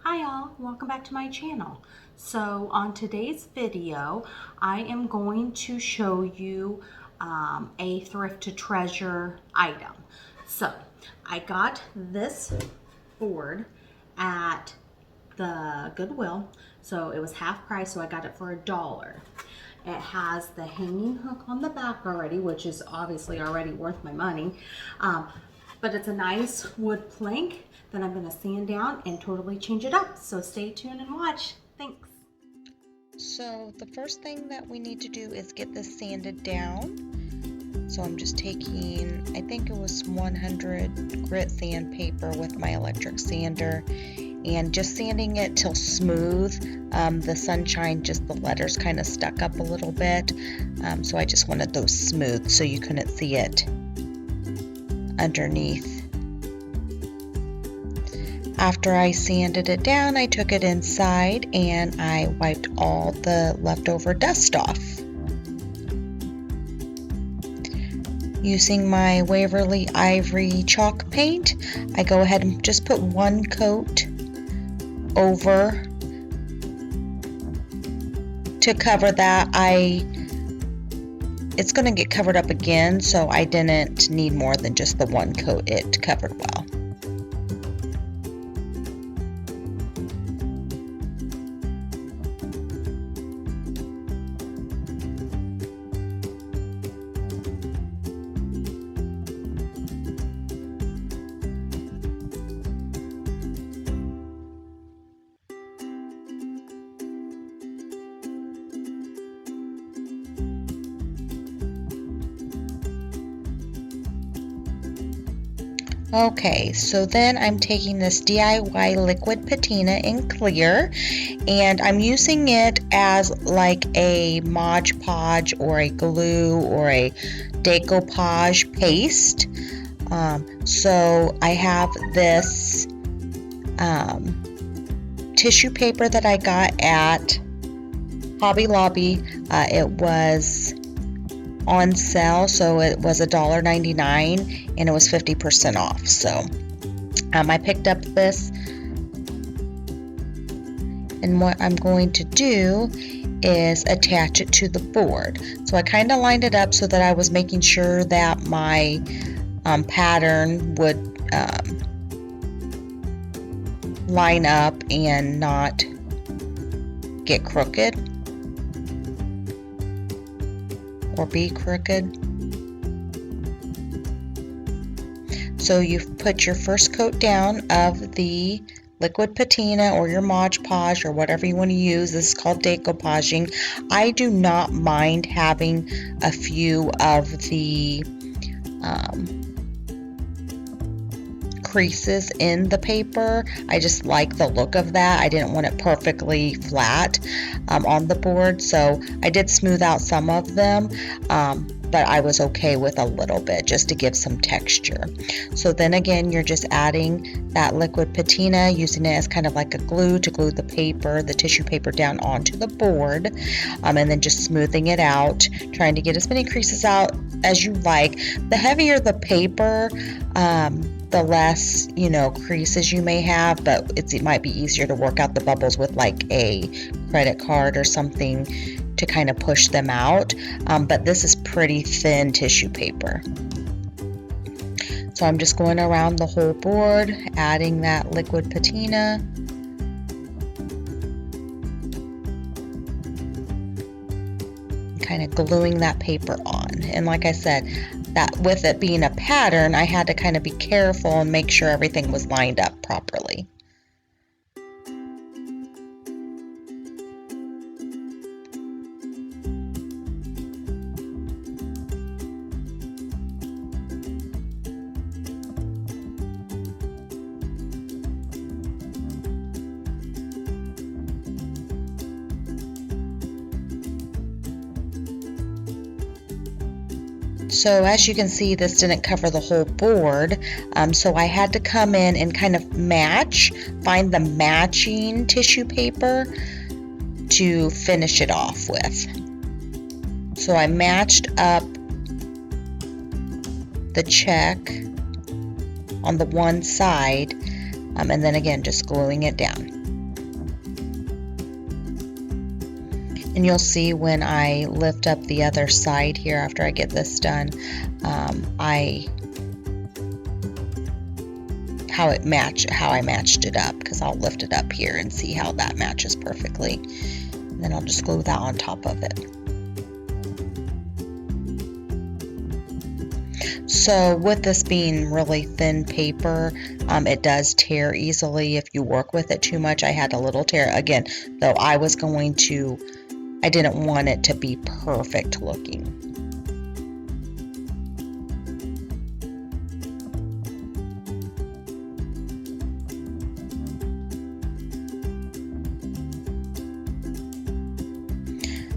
Hi y'all, welcome back to my channel. So on today's video, I am going to show you a thrift to treasure item. So I got this board at the Goodwill. So it was half price, so I got it for $1. It has the hanging hook on the back already, which is obviously already worth my money. But it's a nice wood plank that I'm gonna sand down and totally change it up. So stay tuned and watch. Thanks. So the first thing that we need to do is get this sanded down. So I'm just taking, I think it was 100 grit sandpaper with my electric sander and just sanding it till smooth. The sunshine, just the letters kind of stuck up a little bit. So I just wanted those smooth so you couldn't see it underneath. After I sanded it down, I took it inside and I wiped all the leftover dust off. Using my Waverly Ivory chalk paint, I go ahead and just put one coat over to cover that. It's going to get covered up again, so I didn't need more than just the one coat. It covered well. Okay, so then I'm taking this DIY liquid patina in clear and I'm using it as like a Mod Podge or a glue or a decoupage paste. So I have this tissue paper that I got at Hobby Lobby. It was on sale, so it was $1.99 and it was 50% off. So I picked up this, and what I'm going to do is attach it to the board. So I kind of lined it up so that I was making sure that my pattern would line up and not get crooked or be crooked. So you've put your first coat down of the liquid patina or your Mod Podge or whatever you want to use. This is called decoupaging. I do not mind having a few of the creases in the paper. I just like the look of that. I didn't want it perfectly flat on the board, so I did smooth out some of them, but I was okay with a little bit just to give some texture. So then again, you're just adding that liquid patina, using it as kind of like a glue to glue the paper, the tissue paper down onto the board, and then just smoothing it out, trying to get as many creases out as you like. The heavier the paper, the less, creases you may have, but it might be easier to work out the bubbles with like a credit card or something to kind of push them out. But this is pretty thin tissue paper. So I'm just going around the whole board, adding that liquid patina. Kind of gluing that paper on. And like I said, that with it being a pattern, I had to kind of be careful and make sure everything was lined up properly. So as you can see, this didn't cover the whole board, so I had to come in and kind of find the matching tissue paper to finish it off with. So I matched up the check on the one side, and then again just gluing it down. And you'll see when I lift up the other side here after I get this done, how I matched it up, because I'll lift it up here and see how that matches perfectly. And then I'll just glue that on top of it. So with this being really thin paper, it does tear easily if you work with it too much. I had a little tear. Again, though I didn't want it to be perfect looking.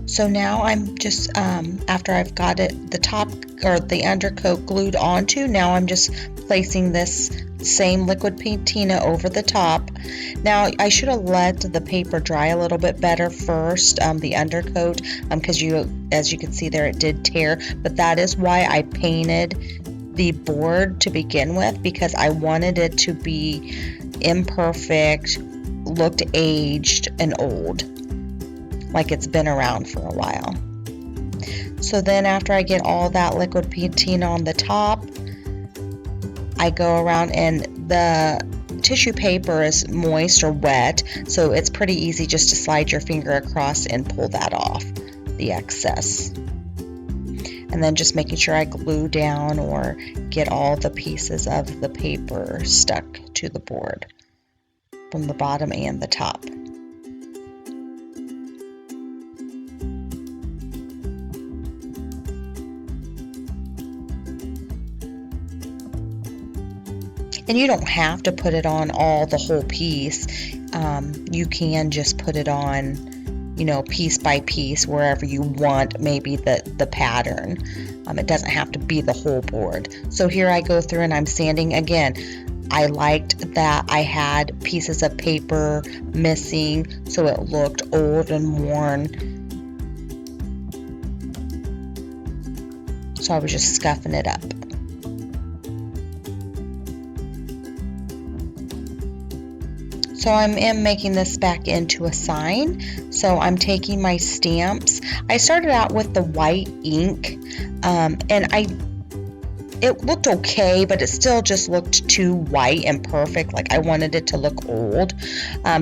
So now I'm just, after I've got it, the top or the undercoat glued onto, now I'm just placing this same liquid patina over the top. Now I should have let the paper dry a little bit better first, the undercoat, because as you can see there, it did tear, but that is why I painted the board to begin with, because I wanted it to be imperfect, looked aged and old, like it's been around for a while. So then after I get all that liquid patina on the top, I go around, and the tissue paper is moist or wet, so it's pretty easy just to slide your finger across and pull that off, the excess. And then just making sure I glue down or get all the pieces of the paper stuck to the board from the bottom and the top. And you don't have to put it on the whole piece. You can just put it on, piece by piece, wherever you want maybe the pattern. It doesn't have to be the whole board. So here I go through and I'm sanding again. I liked that I had pieces of paper missing, so it looked old and worn. So I was just scuffing it up. So I'm making this back into a sign. So I'm taking my stamps. I started out with the white ink, and it looked okay, but it still just looked too white and perfect. Like I wanted it to look old.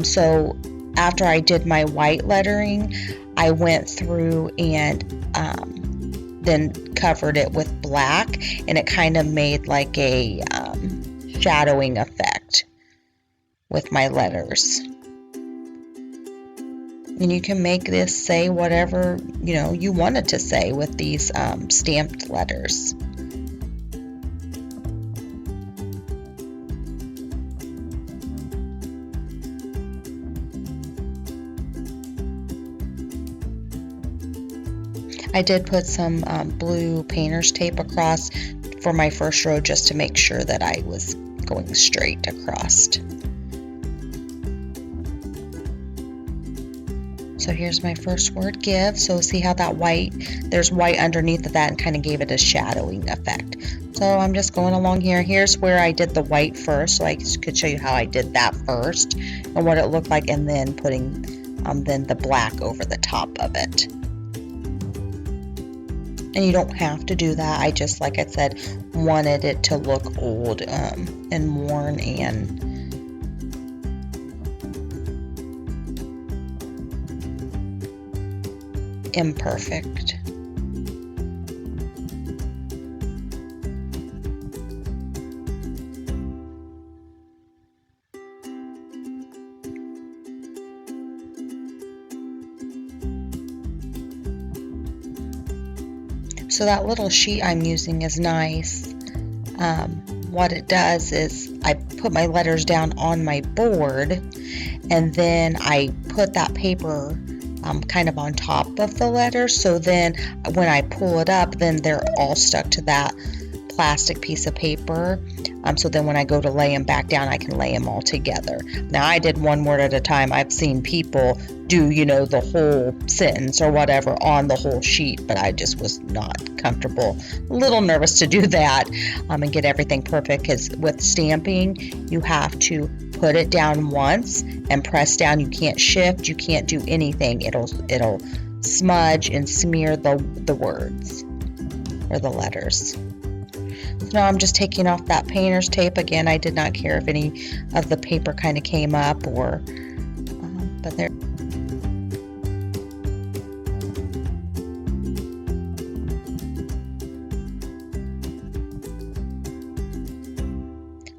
So after I did my white lettering, I went through and then covered it with black, and it kind of made like a shadowing effect with my letters. And you can make this say whatever you want it to say with these stamped letters. I did put some blue painter's tape across for my first row just to make sure that I was going straight across. So here's my first word, give. So see how that there's white underneath of that and kind of gave it a shadowing effect. So I'm just going along here. Here's where I did the white first, so I could show you how I did that first and what it looked like, and then putting then the black over the top of it. And you don't have to do that. I just, like I said, wanted it to look old and worn and imperfect. So that little sheet I'm using is nice. What it does is I put my letters down on my board, and then I put that paper kind of on top of the letters, so then when I pull it up, then they're all stuck to that plastic piece of paper. So then when I go to lay them back down, I can lay them all together. Now I did one word at a time. I've seen people do, the whole sentence or whatever on the whole sheet, but I just was not comfortable. A little nervous to do that and get everything perfect, because with stamping, you have to put it down once and press down. You can't shift, you can't do anything. It'll smudge and smear the words or the letters. So now I'm just taking off that painter's tape. Again, I did not care if any of the paper kind of came up or, but there.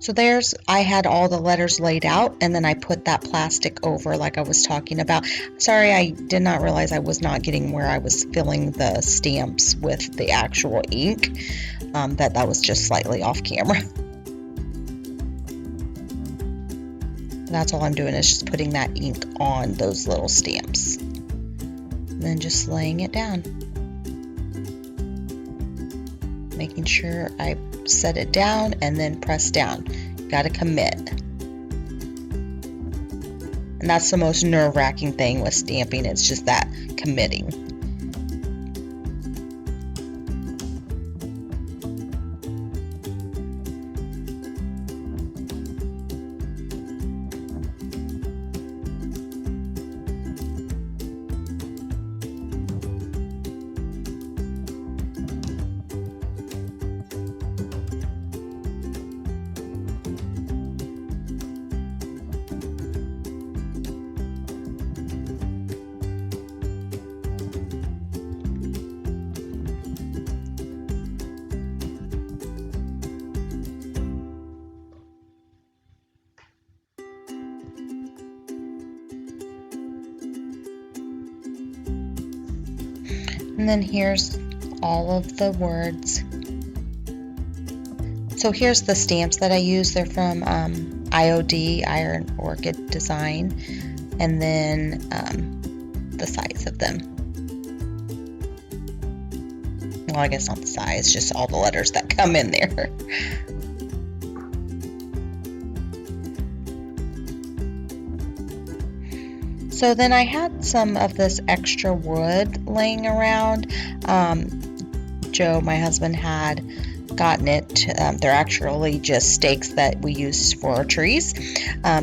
So I had all the letters laid out, and then I put that plastic over like I was talking about. Sorry, I did not realize I was not getting where I was filling the stamps with the actual ink. That was just slightly off camera. That's all I'm doing is just putting that ink on those little stamps. And then just laying it down. Making sure I set it down and then press down. Got to commit. And that's the most nerve-wracking thing with stamping. It's just that committing. And then here's all of the words. So here's the stamps that I use. They're from IOD, Iron Orchid Design, and then the size of them. Well, I guess not the size, just all the letters that come in there. So then I had some of this extra wood laying around. Joe, my husband, had gotten it. They're actually just stakes that we use for our trees.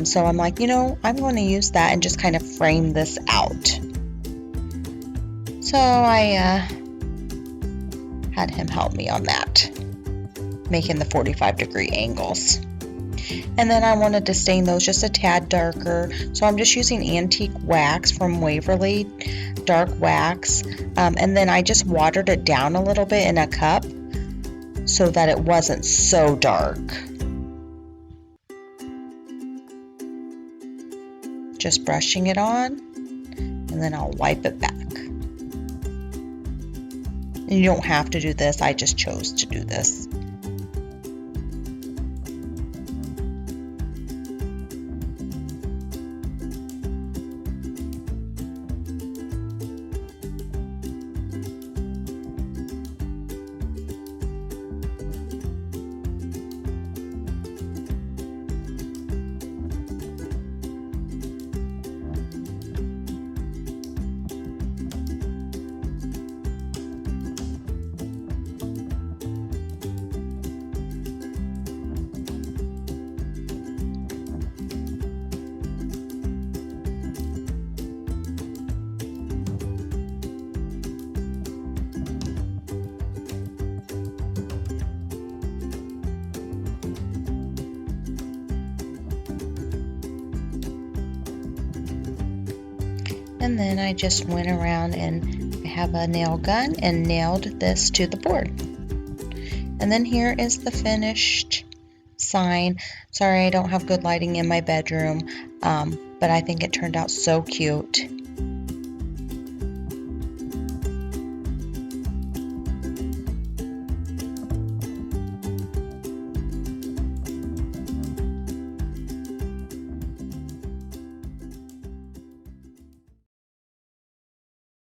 So I'm like, I'm going to use that and just kind of frame this out. So I had him help me on that, making the 45-degree angles. And then I wanted to stain those just a tad darker, so I'm just using antique wax from Waverly, dark wax, and then I just watered it down a little bit in a cup so that it wasn't so dark. Just brushing it on, and then I'll wipe it back. And you don't have to do this, I just chose to do this. And then I just went around and I have a nail gun and nailed this to the board. And then here is the finished sign. Sorry, I don't have good lighting in my bedroom, but I think it turned out so cute.